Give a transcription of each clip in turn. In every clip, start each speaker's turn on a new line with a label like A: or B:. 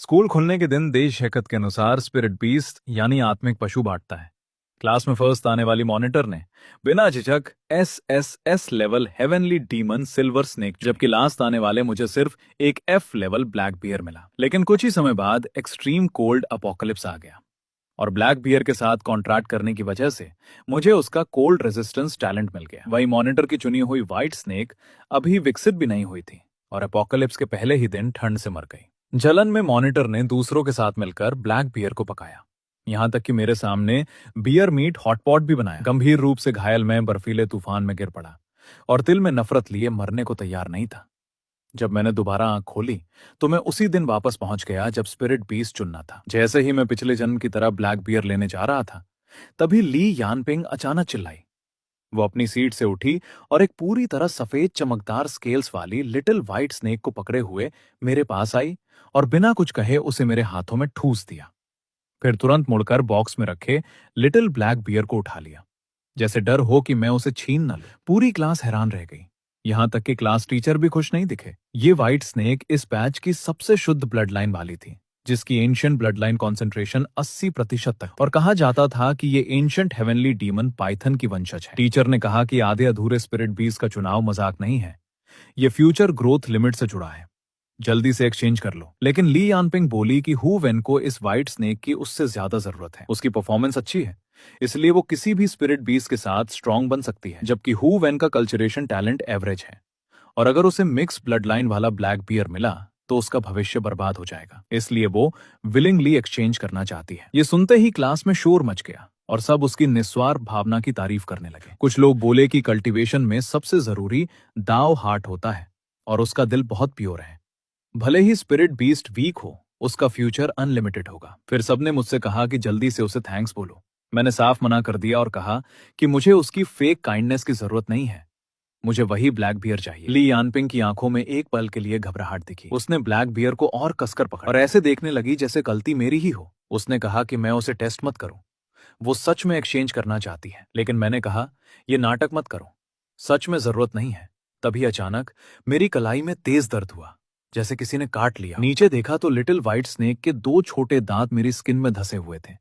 A: School खुलने के दिन देश हैकत के अनुसार स्पिरिट बीस्ट यानी आत्मिक पशु बांटता है। क्लास में फर्स्ट आने वाली मॉनिटर ने बिना झिझक S level heavenly demon silver snake, जबकि लास्ट आने वाले मुझे सिर्फ एक एफ लेवल ब्लैक बियर मिला। लेकिन कुछ ही समय बाद एक्सट्रीम कोल्ड अपोकलिप्स आ गया और ब्लैक बियर के साथ कॉन्ट्रैक्ट करने की वजह से मुझे उसका कोल्ड रेजिस्टेंस टैलेंट मिल गया। वही मॉनिटर की चुनी हुई व्हाइट स्नेक अभी विकसित भी नहीं हुई थी और अपोकलिप्स के पहले ही दिन ठंड से मर गई। जलन में मॉनिटर ने दूसरों के साथ मिलकर ब्लैक बियर को पकाया, यहां तक कि मेरे सामने बियर मीट हॉटपॉट भी बनाया। गंभीर रूप से घायल मैं बर्फीले तूफान में गिर पड़ा और दिल में नफरत लिए मरने को तैयार नहीं था। जब मैंने दोबारा आंख खोली तो मैं उसी दिन वापस पहुंच गया जब स्पिरिट बीस्ट चुनना था। जैसे ही मैं पिछले जन्म की तरह ब्लैक बियर लेने जा रहा था, तभी ली यानपिंग अचानक चिल्लाई। वो अपनी सीट से उठी और एक पूरी तरह सफेद चमकदार स्केल्स वाली लिटिल व्हाइट स्नेक को पकड़े हुए मेरे पास आई और बिना कुछ कहे उसे मेरे हाथों में ठूस दिया। फिर तुरंत मुड़कर बॉक्स में रखे लिटिल ब्लैक बियर को उठा लिया, जैसे डर हो कि मैं उसे छीन न लूं। पूरी क्लास हैरान रह गई, यहां तक कि क्लास टीचर भी खुश नहीं दिखे। ये व्हाइट स्नेक इस बैच की सबसे शुद्ध ब्लड लाइन वाली थी, जिसकी एंशिएंट ब्लड लाइन कॉन्सेंट्रेशन 80% तक, और कहा जाता था कि ये एंशिएंट हेवनली डीमन पाइथन की वंशज है। टीचर ने कहा कि आधे अधूरे स्पिरिट बीस्ट का चुनाव मजाक नहीं है, ये फ्यूचर ग्रोथ लिमिट से जुड़ा है, जल्दी से एक्सचेंज कर लो। लेकिन ली यानपिंग बोली कि हु वेन को इस व्हाइट स्नेक की उससे ज्यादा जरूरत है। उसकी परफॉर्मेंस अच्छी है, इसलिए वो किसी भी स्पिरिट बीस्ट के साथ स्ट्रांग बन सकती है, जबकि हु वेन का कल्चरेशन टैलेंट एवरेज है और अगर उसे मिक्स ब्लड लाइन वाला ब्लैक बियर मिला तो उसका भविष्य बर्बाद हो जाएगा। इसलिए वो विलिंगली एक्सचेंज करना चाहती है। ये सुनते ही क्लास में शोर मच गया और सब उसकी निस्वार्थ भावना की तारीफ करने लगे। कुछ लोग बोले कि कल्टीवेशन में सबसे जरूरी दाव हार्ट होता है और उसका दिल बहुत प्योर है। भले ही स्पिरिट बीस्ट वीक हो, उसका फ्यूचर अनलिमिटेड होगा। फिर सबने मुझसे कहा कि जल्दी से उसे थैंक्स बोलो। मैंने साफ मना कर दिया और कहा कि मुझे उसकी फेक काइंडनेस की जरूरत नहीं है, मुझे वही ब्लैक बियर चाहिए। ली यानपिंग की आंखों में एक पल के लिए घबराहट दिखी। उसने ब्लैक बियर को और कसकर पकड़ा और ऐसे देखने लगी जैसे गलती मेरी ही हो। उसने कहा कि मैं उसे टेस्ट मत करूं, वो सच में एक्सचेंज करना चाहती है। लेकिन मैंने कहा ये नाटक मत करो, सच में जरूरत नहीं है। तभी अचानक मेरी कलाई में तेज दर्द हुआ, जैसे किसी ने काट लिया। नीचे देखा तो लिटिल व्हाइट स्नेक के 2 छोटे दांत मेरी स्किन में धसे हुए थे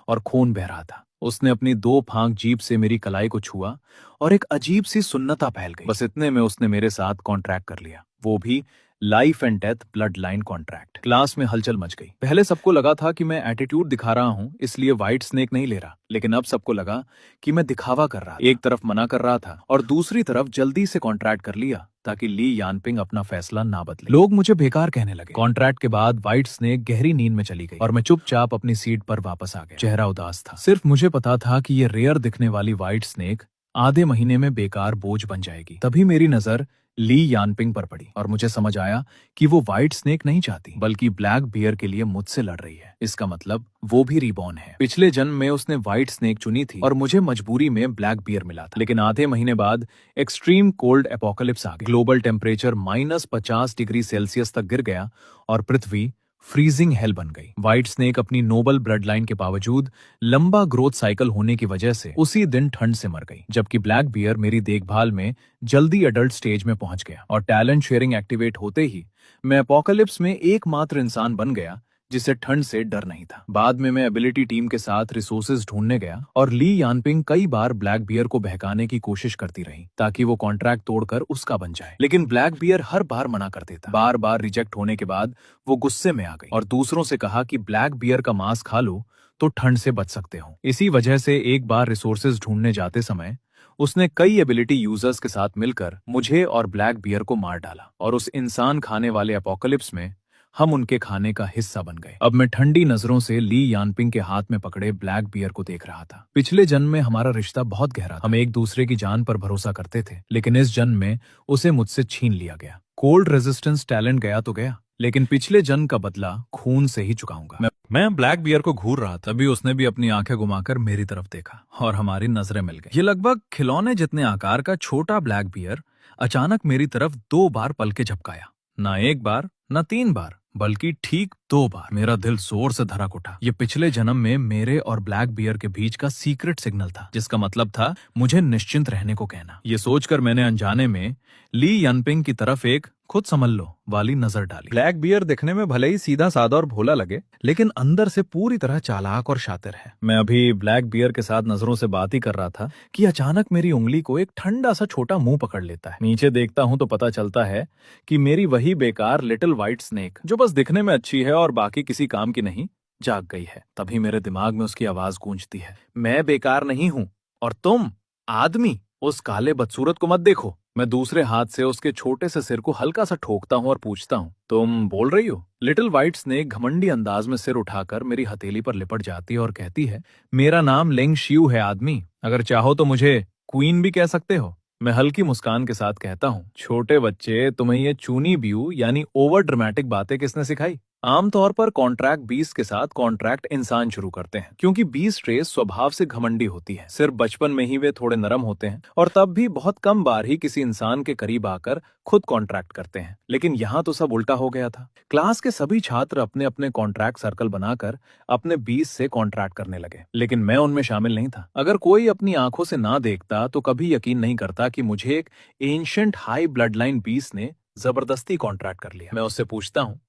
A: और खून बह रहा था। उसने अपनी 2 फांक जीभ से मेरी कलाई को छुआ और एक अजीब सी सुन्नता फैल गई। बस इतने में उसने मेरे साथ कॉन्ट्रैक्ट कर लिया, वो भी life and death blood line contract. Class में हलचल मच गई। पहले सबको लगा था कि मैं एटीट्यूड दिखा रहा हूं, इसलिए व्हाइट स्नेक नहीं ले रहा, लेकिन अब सबको लगा कि मैं दिखावा कर रहा था। एक तरफ मना कर रहा था और दूसरी तरफ जल्दी से कॉन्ट्रैक्ट कर लिया ताकि ली यानपिंग अपना फैसला ना बदले। लोग मुझे बेकार कहने लगे। कॉन्ट्रैक्ट के बाद व्हाइट स्नेक गहरी नींद में चली गई और मैं चुपचाप अपनी सीट पर वापस आ गया। चेहरा उदास था। सिर्फ मुझे पता था कि ये रेयर दिखने वाली व्हाइट स्नेक आधे महीने में बेकार बोझ बन जाएगी। तभी मेरी नजर ली यानपिंग पर पड़ी और मुझे समझ आया कि वो व्हाइट स्नेक नहीं चाहती, बल्कि ब्लैक बियर के लिए मुझसे लड़ रही है। इसका मतलब वो भी रिबॉर्न है। पिछले जन्म में उसने व्हाइट स्नेक चुनी थी और मुझे मजबूरी में ब्लैक बियर मिला था। लेकिन आधे महीने बाद एक्सट्रीम कोल्ड एपोकलिप्स आ गया। ग्लोबल टेम्परेचर -50 डिग्री सेल्सियस तक गिर गया और पृथ्वी फ्रीजिंग हेल बन गई। व्हाइट स्नेक अपनी नोबल ब्लड लाइन के बावजूद लंबा ग्रोथ साइकिल होने की वजह से उसी दिन ठंड से मर गई, जबकि ब्लैक बियर मेरी देखभाल में जल्दी अडल्ट स्टेज में पहुंच गया और टैलेंट शेयरिंग एक्टिवेट होते ही मैं एपोकलिप्स में एकमात्र इंसान बन गया जिसे ठंड से डर नहीं था। बाद में मैं एबिलिटी टीम के साथ रिसोर्सेज ढूंढने गया और ली यानपिंग कई बार ब्लैक बियर को बहकाने की कोशिश करती रही ताकि वो कॉन्ट्रैक्ट तोड़कर उसका बन जाए, लेकिन ब्लैक बियर हर बार मना कर देता। बार बार रिजेक्ट होने के बाद वो गुस्से में आ गई और दूसरों से कहा कि ब्लैक बियर का मांस खा लो तो ठंड से बच सकते हो। इसी वजह से एक बार रिसोर्सेज ढूंढने जाते समय उसने कई एबिलिटी यूजर्स के साथ मिलकर मुझे और ब्लैक बियर को मार डाला और उस इंसान खाने वाले एपोकलिप्स में हम उनके खाने का हिस्सा बन गए। अब मैं ठंडी नजरों से ली यानपिंग के हाथ में पकड़े ब्लैक बियर को देख रहा था। पिछले जन्म में हमारा रिश्ता बहुत गहरा था, हम एक दूसरे की जान पर भरोसा करते थे, लेकिन इस जन्म में उसे मुझसे छीन लिया गया। कोल्ड रेजिस्टेंस टैलेंट गया तो गया, लेकिन पिछले जन्म का बदला खून से ही चुकाऊंगा। मैं ब्लैक बियर को घूर रहा था, तभी उसने भी अपनी आंखें घुमाकर मेरी तरफ देखा और हमारी नजरें मिल गई। ये लगभग खिलौने जितने आकार का छोटा ब्लैक बियर अचानक मेरी तरफ 2 बार पलके झपकाया। ना 1 बार, ना 3 बार, बल्कि ठीक 2 बार। मेरा दिल जोर से धड़क उठा। ये पिछले जन्म में मेरे और ब्लैक बियर के बीच का सीक्रेट सिग्नल था, जिसका मतलब था मुझे निश्चिंत रहने को कहना। ये सोचकर मैंने अनजाने में ली यानपिंग की तरफ एक खुद समझ लो वाली नजर डाली। ब्लैक बियर दिखने में भले ही सीधा साधा और भोला लगे, लेकिन अंदर से पूरी तरह चालाक और शातिर है। मैं अभी ब्लैक बियर के साथ नजरों से बात ही कर रहा था कि अचानक मेरी उंगली को एक ठंडा सा छोटा मुंह पकड़ लेता है। नीचे देखता हूं तो पता चलता है कि मेरी वही बेकार लिटिल व्हाइट स्नेक, जो बस दिखने में अच्छी है और बाकी किसी काम की नहीं, जाग गई है। तभी मेरे दिमाग में उसकी आवाज गूंजती है, मैं बेकार नहीं हूं और तुम आदमी, उस काले बदसूरत को मत देखो। मैं दूसरे हाथ से उसके छोटे से सिर को हल्का सा ठोकता हूं और पूछता हूं, तुम बोल रही हो? लिटिल व्हाइट स्नेक घमंडी अंदाज में सिर उठाकर मेरी हथेली पर लिपट जाती है और कहती है, मेरा नाम लिंग शियू है आदमी, अगर चाहो तो मुझे क्वीन भी कह सकते हो। मैं हल्की मुस्कान के साथ कहता हूँ, छोटे बच्चे, तुम्हें ये चूनी ब्यू यानी ओवर ड्रामेटिक बातें किसने सिखाई? आमतौर पर कॉन्ट्रैक्ट बीस्ट के साथ कॉन्ट्रैक्ट इंसान शुरू करते हैं, क्योंकि बीस्ट रेस स्वभाव से घमंडी होती है। सिर्फ बचपन में ही वे थोड़े नरम होते हैं और तब भी बहुत कम बार ही किसी इंसान के करीब आकर खुद कॉन्ट्रैक्ट करते हैं। लेकिन यहाँ तो सब उल्टा हो गया था। क्लास के सभी छात्र अपने अपने कॉन्ट्रैक्ट सर्कल बनाकर अपने बीस्ट से कॉन्ट्रैक्ट करने लगे, लेकिन मैं उनमें शामिल नहीं था। अगर कोई अपनी आंखों से ना देखता तो कभी यकीन नहीं करता कि मुझे एक ancient high blood line beast ने जबरदस्ती कॉन्ट्रैक्ट कर लिया। मैं उससे पूछता हूँ,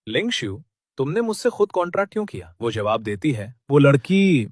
A: लिंग शियू, तुमने मुझसे खुद कॉन्ट्रैक्ट क्यों किया? वो जवाब देती है, वो लड़की,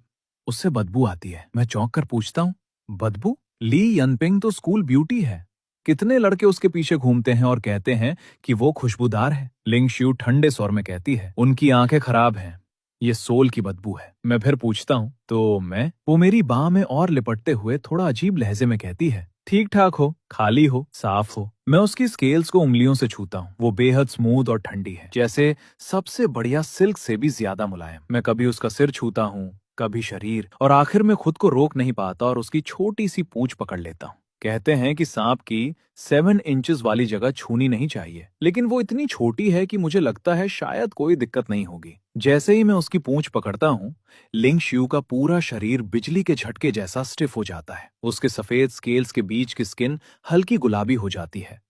A: उससे बदबू आती है। मैं चौंक कर पूछता हूँ, बदबू? ली यनपिंग तो स्कूल ब्यूटी है, कितने लड़के उसके पीछे घूमते हैं और कहते हैं कि वो खुशबूदार है। लिंग शियू ठंडे स्वर में कहती है, उनकी आंखें खराब हैं, ये सोल की बदबू है। मैं फिर पूछता हूँ, तो मैं? वो मेरी बाह में और लिपटते हुए थोड़ा अजीब लहजे में कहती है, ठीक ठाक हो, खाली हो, साफ हो। मैं उसकी स्केल्स को उंगलियों से छूता हूँ। वो बेहद स्मूथ और ठंडी है, जैसे सबसे बढ़िया सिल्क से भी ज्यादा मुलायम। मैं कभी उसका सिर छूता हूँ, कभी शरीर, और आखिर में खुद को रोक नहीं पाता और उसकी छोटी सी पूंछ पकड़ लेता हूँ। कहते हैं कि सांप की 7 इंचेस वाली जगह छूनी नहीं चाहिए, लेकिन वो इतनी छोटी है कि मुझे लगता है शायद कोई दिक्कत नहीं होगी। जैसे ही मैं उसकी पूंछ पकड़ता हूँ, लिंग शियू का पूरा शरीर बिजली के झटके जैसा स्टिफ हो जाता है। उसके सफेद स्केल्स के बीच की स्किन हल्की गुलाबी हो जाती है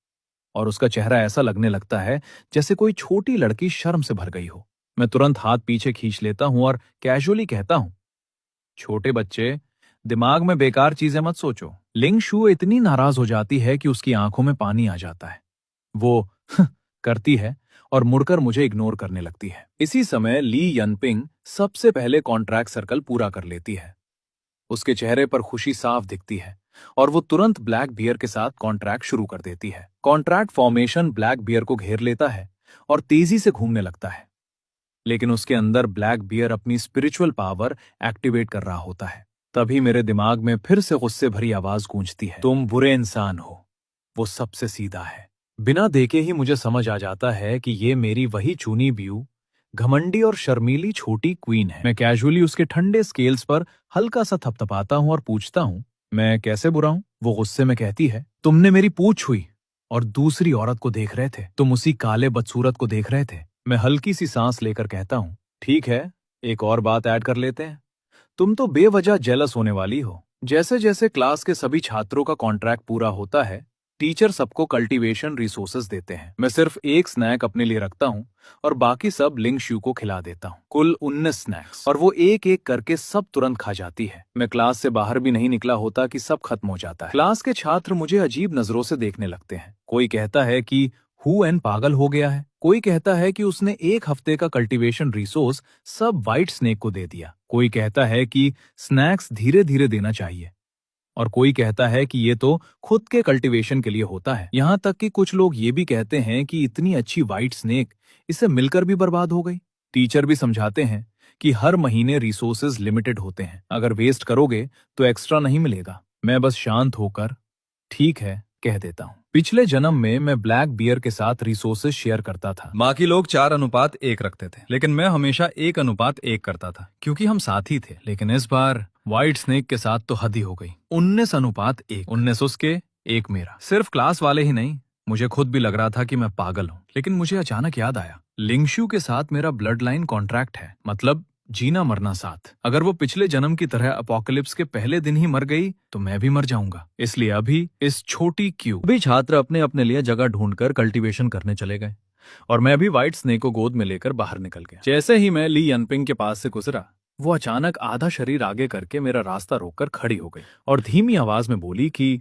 A: और उसका चेहरा ऐसा लगने लगता है जैसे कोई छोटी लड़की शर्म से भर गई हो। मैं तुरंत हाथ पीछे खींच लेता हूँ और कैजुअली कहता हूँ, छोटे बच्चे, दिमाग में बेकार चीजें मत सोचो। लिंग शियू इतनी नाराज हो जाती है कि उसकी आंखों में पानी आ जाता है। वो करती है और मुड़कर मुझे इग्नोर करने लगती है। इसी समय ली यनपिंग सबसे पहले कॉन्ट्रैक्ट सर्कल पूरा कर लेती है। उसके चेहरे पर खुशी साफ दिखती है और वो तुरंत ब्लैक बियर के साथ कॉन्ट्रैक्ट शुरू कर देती है। कॉन्ट्रैक्ट फॉर्मेशन ब्लैक बियर को घेर लेता है और तेजी से घूमने लगता है, लेकिन उसके अंदर ब्लैक बियर अपनी स्पिरिचुअल पावर एक्टिवेट कर रहा होता है। तभी मेरे दिमाग में फिर से गुस्से भरी आवाज गूंजती है, तुम बुरे इंसान हो। वो सबसे सीधा है। बिना देखे ही मुझे समझ आ जाता है कि ये मेरी वही चुनी ब्यू, घमंडी और शर्मीली छोटी क्वीन है। मैं कैजुअली उसके ठंडे स्केल्स पर हल्का सा थपथपाता हूं और पूछता हूं, मैं कैसे बुरा हूं? वो गुस्से में कहती है, तुमने मेरी पूंछ छुई और दूसरी औरत को देख रहे थे, तुम उसी काले बदसूरत को देख रहे थे। मैं हल्की सी सांस लेकर कहता हूं, ठीक है, एक और बात ऐड कर लेते हैं, तुम तो बेवजह जेलस होने वाली हो। जैसे जैसे क्लास के सभी छात्रों का कॉन्ट्रैक्ट पूरा होता है, टीचर सबको कल्टीवेशन रिसोर्सेज देते हैं। मैं सिर्फ एक स्नैक अपने लिए रखता हूँ और बाकी सब लिंग शियू को खिला देता हूँ। कुल 19 स्नैक्स, और वो एक एक करके सब तुरंत खा जाती है। मैं क्लास से बाहर भी नहीं निकला होता कि सब खत्म हो जाता है। क्लास के छात्र मुझे अजीब नजरों से देखने लगते हैं। कोई कहता है कि हु एन पागल हो गया है, कोई कहता है कि उसने एक हफ्ते का कल्टीवेशन रिसोर्स सब व्हाइट स्नेक को दे दिया, कोई कहता है कि स्नैक्स धीरे धीरे देना चाहिए, और कोई कहता है कि ये तो खुद के कल्टीवेशन के लिए होता है। यहाँ तक कि कुछ लोग ये भी कहते हैं कि इतनी अच्छी व्हाइट स्नेक इसे मिलकर भी बर्बाद हो गई। टीचर भी समझाते हैं कि हर महीने रिसोर्सेज लिमिटेड होते हैं, अगर वेस्ट करोगे तो एक्स्ट्रा नहीं मिलेगा। मैं बस शांत होकर ठीक है कह देता हूँ। पिछले जन्म में मैं ब्लैक बियर के साथ रिसोर्सेज शेयर करता था। बाकी लोग 4:1 रखते थे, लेकिन मैं हमेशा 1:1 करता था, क्योंकि हम साथी थे। लेकिन इस बार व्हाइट स्नेक के साथ तो हद ही हो गई। 19:1, 19 उसके, 1 मेरा। सिर्फ क्लास वाले ही नहीं, मुझे खुद भी लग रहा था कि मैं पागल हूँ। लेकिन मुझे अचानक याद आया, लिंग शियू के साथ मेरा ब्लड लाइन कॉन्ट्रैक्ट है, मतलब जीना मरना साथ। अगर वो पिछले जन्म की तरह अपोकलिप्स के पहले दिन ही मर गई तो मैं भी मर जाऊंगा। इसलिए अभी इस छोटी क्यू भी छात्र अपने अपने लिए जगह ढूंढकर कल्टीवेशन करने चले गए और मैं भी व्हाइट स्नेक को गोद में लेकर बाहर निकल गया। जैसे ही मैं ली यनपिंग के पास से गुजरा, वो अचानक आधा शरीर आगे करके मेरा रास्ता रोककर खड़ी हो गई और धीमी आवाज में बोली कि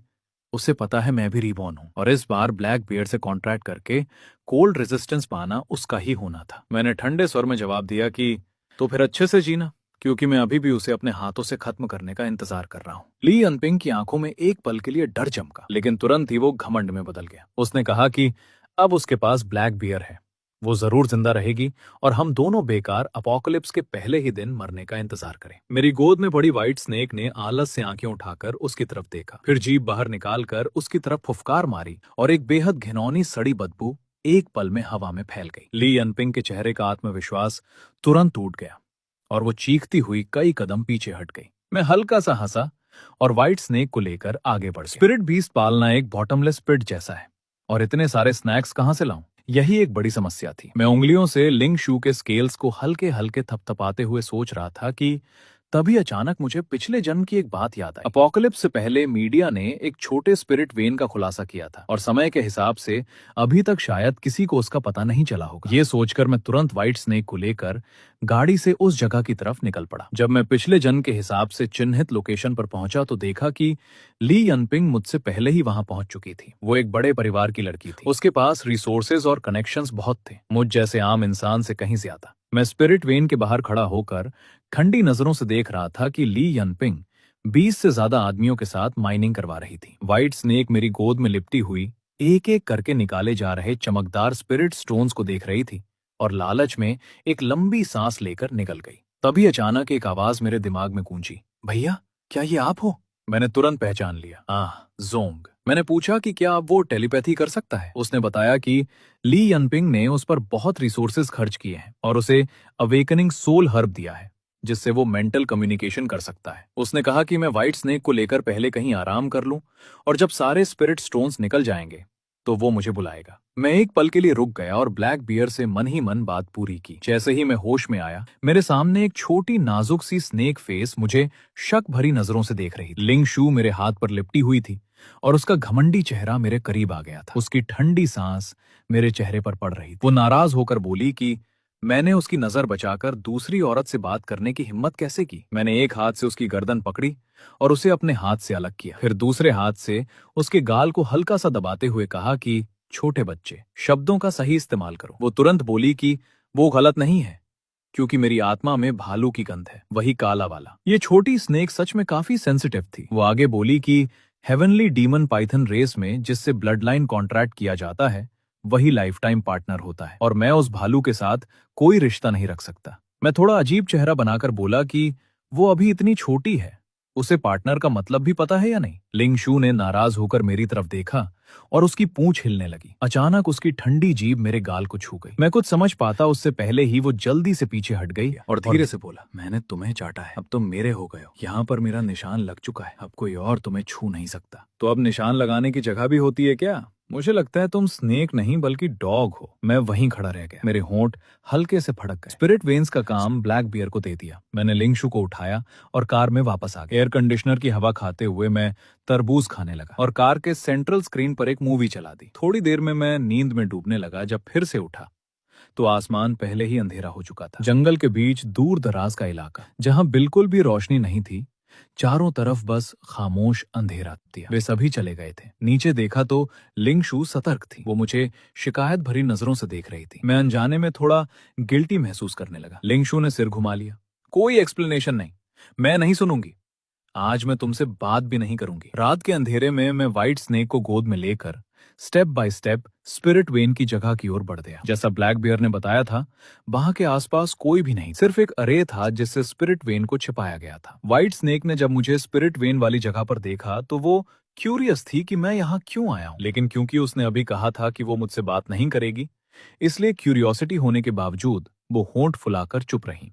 A: उसे पता है मैं भी रीबॉर्न हूं और इस बार ब्लैक बियर से कॉन्ट्रैक्ट करके कोल्ड रेजिस्टेंस पाना उसका ही होना था। मैंने ठंडे स्वर में जवाब दिया कि तो फिर अच्छे से जीना, क्योंकि मैं अभी भी उसे अपने हाथों से खत्म करने का इंतजार कर रहा हूं। ली यनपिंग की आंखों में एक पल के लिए डर चमका, लेकिन तुरंत ही वो घमंड में बदल गया। उसने कहा कि अब उसके पास ब्लैक बियर है, वो जरूर जिंदा रहेगी और हम दोनों बेकार अपोकलिप्स के पहले ही दिन मरने का इंतजार करें। मेरी गोद में पड़ी व्हाइट स्नेक ने आलस से आंखें उठाकर उसकी तरफ देखा, फिर जीभ बाहर निकालकर उसकी तरफ फुफकार मारी और एक बेहद घिनौनी सड़ी बदबू एक पल में हवा में फैल गई। ली यनपिंग के चेहरे का आत्मविश्वास तुरंत टूट गया और वो चीखती हुई कई कदम पीछे हट गई। मैं हल्का सा हंसा और व्हाइट स्नेक को लेकर आगे बढ़ गया। स्पिरिट बीस्ट पालना एक बॉटमलेस पिट जैसा है और इतने सारे स्नैक्स कहां से लाऊं, यही एक बड़ी समस्या थी। मैं उंगलियों से लिंग शू के स्केल्स को हल्के हल्के थपथपाते हुए सोच रहा था कि तभी अचानक मुझे पिछले जन्म की एक बात याद आई। अपोकलिप्स से पहले मीडिया ने एक छोटे स्पिरिट वेन का खुलासा किया था और समय के हिसाब से अभी तक शायद किसी को उसका पता नहीं चला होगा। ये सोचकर मैं तुरंत व्हाइट स्नेक को लेकर गाड़ी से उस जगह की तरफ निकल पड़ा। जब मैं पिछले जन्म के हिसाब से चिन्हित लोकेशन पर पहुंचा तो देखा कि ली यनपिंग मुझसे पहले ही वहां पहुंच चुकी थी। वो एक बड़े परिवार की लड़की थी, उसके पास रिसोर्सेज और कनेक्शंस बहुत थे, मुझ जैसे आम इंसान से कहीं ज्यादा। मैं स्पिरिट वेन के बाहर खड़ा होकर ठंडी नजरों से देख रहा था कि ली यनपिंग 20 से ज्यादा आदमियों के साथ माइनिंग करवा रही थी। व्हाइट स्नेक मेरी गोद में लिपटी हुई एक एक करके निकाले जा रहे चमकदार स्पिरिट स्टोन्स को देख रही थी और लालच में एक लंबी सांस लेकर निकल गई। तभी अचानक एक आवाज मेरे दिमाग में गूंजी, भैया क्या ये आप हो? मैंने तुरंत पहचान लिया, जोंग। मैंने पूछा कि क्या वो टेलीपैथी कर सकता है? उसने बताया कि ली यनपिंग ने उस पर बहुत रिसोर्सेज खर्च किए हैं और उसे अवेकनिंग सोल हर्ब दिया है जिससे वो मेंटल कम्युनिकेशन कर सकता है। उसने कहा कि मैं व्हाइट स्नेक को लेकर पहले कहीं आराम कर लूं और जब सारे स्पिरिट स्टोन्स निकल जाएंगे तो वो मुझे बुलाएगा। मैं एक पल के लिए रुक गया और ब्लैक बियर से मन ही मन बात पूरी की। जैसे ही मैं होश में आया, मेरे सामने एक छोटी नाजुक सी स्नेक फेस मुझे शक भरी नजरों से देख रही थी। लिंग शू मेरे हाथ पर लिपटी हुई थी और उसका घमंडी चेहरा मेरे करीब आ गया था। उसकी ठंडी सांस मेरे चेहरे पर पड़ रही थी। वो नाराज होकर बोली कि मैंने उसकी नजर बचाकर दूसरी औरत से बात करने की हिम्मत कैसे की। मैंने एक हाथ से उसकी गर्दन पकड़ी और उसे अपने हाथ से अलग किया, फिर दूसरे हाथ से उसके गाल को हल्का सा दबाते हुए कहा कि छोटे बच्चे, शब्दों का सही इस्तेमाल करो। वो तुरंत बोली कि वो गलत नहीं है, क्योंकि मेरी आत्मा में भालू की गंध है, वही काला वाला। ये छोटी स्नेक सच में काफी सेंसिटिव थी। वो आगे बोली कि हेवनली डीमन पाइथन रेस में जिससे ब्लड लाइन कॉन्ट्रैक्ट किया जाता है वही लाइफ टाइम पार्टनर होता है और मैं उस भालू के साथ कोई रिश्ता नहीं रख सकता। मैं थोड़ा अजीब चेहरा बनाकर बोला कि वो अभी इतनी छोटी है, उसे पार्टनर का मतलब भी पता है या नहीं? लिंग शू ने नाराज होकर मेरी तरफ देखा और उसकी पूंछ हिलने लगी। अचानक उसकी ठंडी जीभ मेरे गाल को छू गई। मैं कुछ समझ पाता उससे पहले ही वो जल्दी से पीछे हट गई और धीरे से बोला, मैंने तुम्हें चाटा है, अब तुम मेरे हो गए हो। यहाँ पर मेरा निशान लग चुका है, अब कोई और तुम्हें छू नहीं सकता। तो अब निशान लगाने की जगह भी होती है क्या? मुझे लगता है तुम स्नेक नहीं बल्कि डॉग हो। मैं वहीं खड़ा रह गया, मेरे होंठ हल्के से फड़क गए। स्पिरिट वेन्स का काम ब्लैक बियर को दे दिया। मैंने लिंगशु को उठाया और कार में वापस आ गया। एयर कंडीशनर की हवा खाते हुए मैं तरबूज खाने लगा और कार के सेंट्रल स्क्रीन पर एक मूवी चला दी। थोड़ी देर में मैं नींद में डूबने लगा। जब फिर से उठा तो आसमान पहले ही अंधेरा हो चुका था। जंगल के बीच दूर दराज का इलाका, जहां बिल्कुल भी रोशनी नहीं थी, चारों तरफ बस खामोश अंधेरा था। वे सभी चले गए थे। नीचे देखा तो लिंगशु सतर्क थी। वो मुझे शिकायत भरी नजरों से देख रही थी। मैं अनजाने में थोड़ा गिल्टी महसूस करने लगा। लिंगशु ने सिर घुमा लिया। कोई एक्सप्लेनेशन नहीं, मैं नहीं सुनूंगी। आज मैं तुमसे बात भी नहीं करूंगी। रात के अंधेरे में मैं व्हाइट स्नेक को गोद में लेकर step by step spirit when की जगह की ओर बढ़ गया। जैसा ब्लैक बियर ने बताया था, वहां के आसपास कोई भी नहीं, सिर्फ एक अरे था जिससे स्पिरिट वेन को छिपाया गया था। व्हाइट स्नेक ने जब मुझे स्पिरिट वेन वाली जगह पर देखा तो वो क्यूरियस थी कि मैं यहाँ क्यों आया हूँ, लेकिन क्योंकि उसने अभी कहा था कि वो मुझसे बात नहीं करेगी, इसलिए क्यूरियोसिटी होने के बावजूद वो होंठ फुलाकर चुप रही।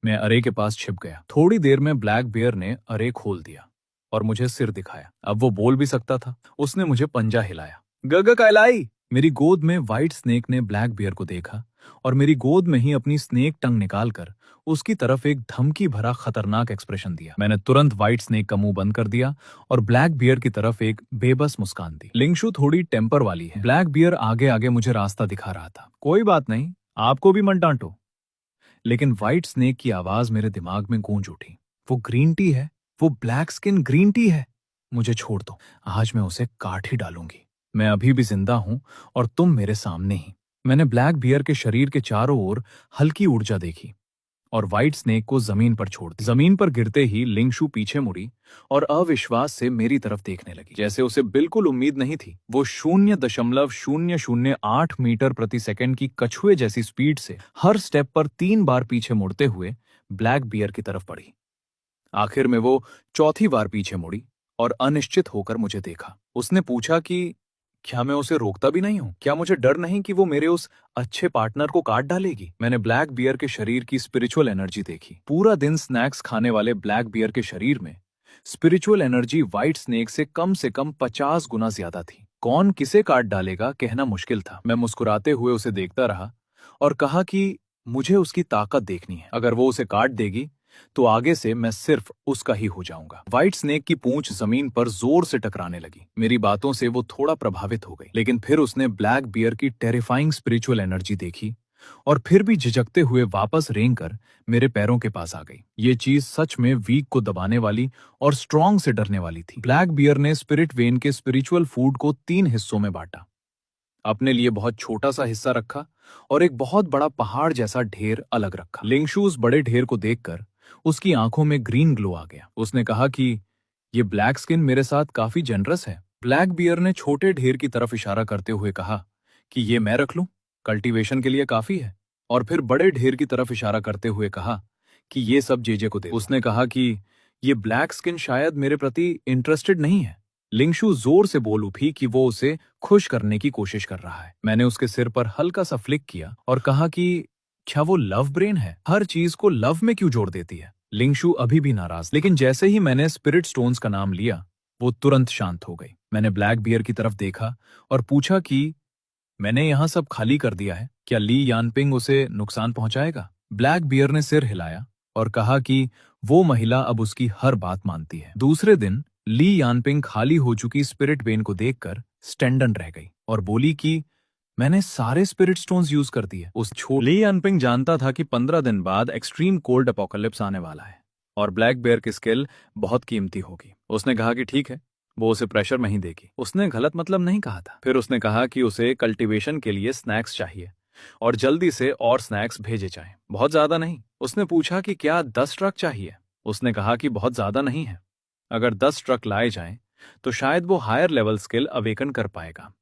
A: मैं अरे के पास छिप गया। थोड़ी देर में ब्लैक बियर ने अरे खोल दिया और मुझे सिर दिखाया। अब वो बोल भी सकता था। उसने मुझे पंजा हिलाया। गग कहलाई। मेरी गोद में व्हाइट स्नेक ने ब्लैक बियर को देखा और मेरी गोद में ही अपनी स्नेक टंग निकालकर उसकी तरफ एक धमकी भरा खतरनाक एक्सप्रेशन दिया। मैंने तुरंत व्हाइट स्नेक का मुंह बंद कर दिया और ब्लैक बियर की तरफ एक बेबस मुस्कान दी। लिंगशु थोड़ी टेम्पर वाली है। ब्लैक बियर आगे आगे मुझे रास्ता दिखा रहा था। कोई बात नहीं, आपको भी मत डांटो। लेकिन व्हाइट स्नेक की आवाज मेरे दिमाग में गूंज उठी। वो ग्रीन टी है, वो ब्लैक स्किन ग्रीन टी है। मुझे छोड़ दो, आज मैं उसे काट ही डालूंगी। मैं अभी भी जिंदा हूं और तुम मेरे सामने ही। मैंने ब्लैक बियर के शरीर के चारों ओर हल्की ऊर्जा देखी और व्हाइट स्नेक को जमीन पर छोड़ दिया। जमीन पर गिरते ही लिंगशु पीछे मुड़ी और अविश्वास से मेरी तरफ देखने लगी, जैसे उसे बिल्कुल उम्मीद नहीं थी। वो 0.008 मीटर प्रति सेकंड की कछुए जैसी स्पीड से हर स्टेप पर 3 बार पीछे मुड़ते हुए ब्लैक बियर की तरफ बढ़ी। आखिर में वो चौथी बार पीछे मुड़ी और अनिश्चित होकर मुझे देखा। उसने पूछा कि क्या मैं उसे रोकता भी नहीं हूं? क्या मुझे डर नहीं कि वो मेरे उस अच्छे पार्टनर को काट डालेगी? मैंने ब्लैक बियर के शरीर की स्पिरिचुअल एनर्जी देखी। पूरा दिन स्नैक्स खाने वाले ब्लैक बियर के शरीर में स्पिरिचुअल एनर्जी व्हाइट स्नेक से कम 50 गुना ज्यादा थी। कौन किसे काट डालेगा कहना मुश्किल था। मैं मुस्कुराते हुए उसे देखता रहा और कहा कि मुझे उसकी ताकत देखनी है। अगर वो उसे काट देगी तो आगे से मैं सिर्फ उसका ही हो जाऊंगा। व्हाइट स्नेक की पूंछ जमीन पर जोर से टकराने लगी। मेरी बातों से वो थोड़ा प्रभावित हो गई, लेकिन फिर उसने ब्लैक बियर की टेरिफाइंग स्पिरिचुअल एनर्जी देखी और फिर भी झिझकते हुए वापस रेंग कर मेरे पैरों के पास आ गई। ये चीज सच में वीक को दबाने वाली और स्ट्रॉन्ग से डरने वाली थी। ब्लैक बियर ने स्पिरिट वेन के स्पिरिचुअल फूड को 3 हिस्सों में बांटा। अपने लिए बहुत छोटा सा हिस्सा रखा और एक बहुत बड़ा पहाड़ जैसा ढेर अलग रखा। लिंगशू उस बड़े ढेर को देखकर उसकी आंखों में ग्रीन ग्लो आ गया। उसने कहा कि ये ब्लैक स्किन मेरे साथ काफी जनरस है। ब्लैक बियर ने छोटे ढेर की तरफ इशारा करते हुए कहा कि ये मैं रख लूं, कल्टीवेशन के लिए काफी है। और फिर बड़े ढेर की तरफ इशारा करते हुए कहा कि ये सब जेजे को दे। उसने कहा कि ये ब्लैक स्किन शायद मेरे प्रति इंटरेस्टेड नहीं है। लिंगशू जोर से बोल उठी कि वो उसे खुश करने की कोशिश कर रहा है। मैंने उसके सिर पर हल्का सा फ्लिक किया और कहा कि क्या वो लव ब्रेन है? हर चीज को लव में क्यों जोड़ देती है? लिंगशू अभी भी नाराज, लेकिन जैसे ही मैंने स्पिरिट स्टोन्स का नाम लिया वो तुरंत शांत हो गई। मैंने ब्लैक बियर की तरफ देखा और पूछा कि मैंने यहाँ सब खाली कर दिया है, क्या ली यानपिंग उसे नुकसान पहुंचाएगा? ब्लैक बियर ने सिर हिलाया और कहा कि वो महिला अब उसकी हर बात मानती है। दूसरे दिन ली यानपिंग खाली हो चुकी स्पिरिट वेन को देखकर स्टैंडन रह गई और बोली कि मैंने सारे स्पिरिट स्टोन्स यूज कर दिए। ली यानपिंग जानता था कि 15 दिन बाद एक्सट्रीम कोल्ड अपोकलिप्स आने वाला है और ब्लैक बेयर की स्किल बहुत कीमती होगी। उसने कहा कि ठीक है, वो उसे प्रेशर में ही देगी। उसने गलत मतलब नहीं कहा था। फिर उसने कहा कि उसे कल्टीवेशन के लिए स्नैक्स चाहिए और जल्दी से और स्नैक्स भेजे जाएं, बहुत ज्यादा नहीं। उसने पूछा कि क्या 10 ट्रक चाहिए? उसने कहा कि बहुत ज्यादा नहीं है। अगर 10 ट्रक लाए जाएं तो शायद वो हायर लेवल स्किल अवेकन कर पाएगा।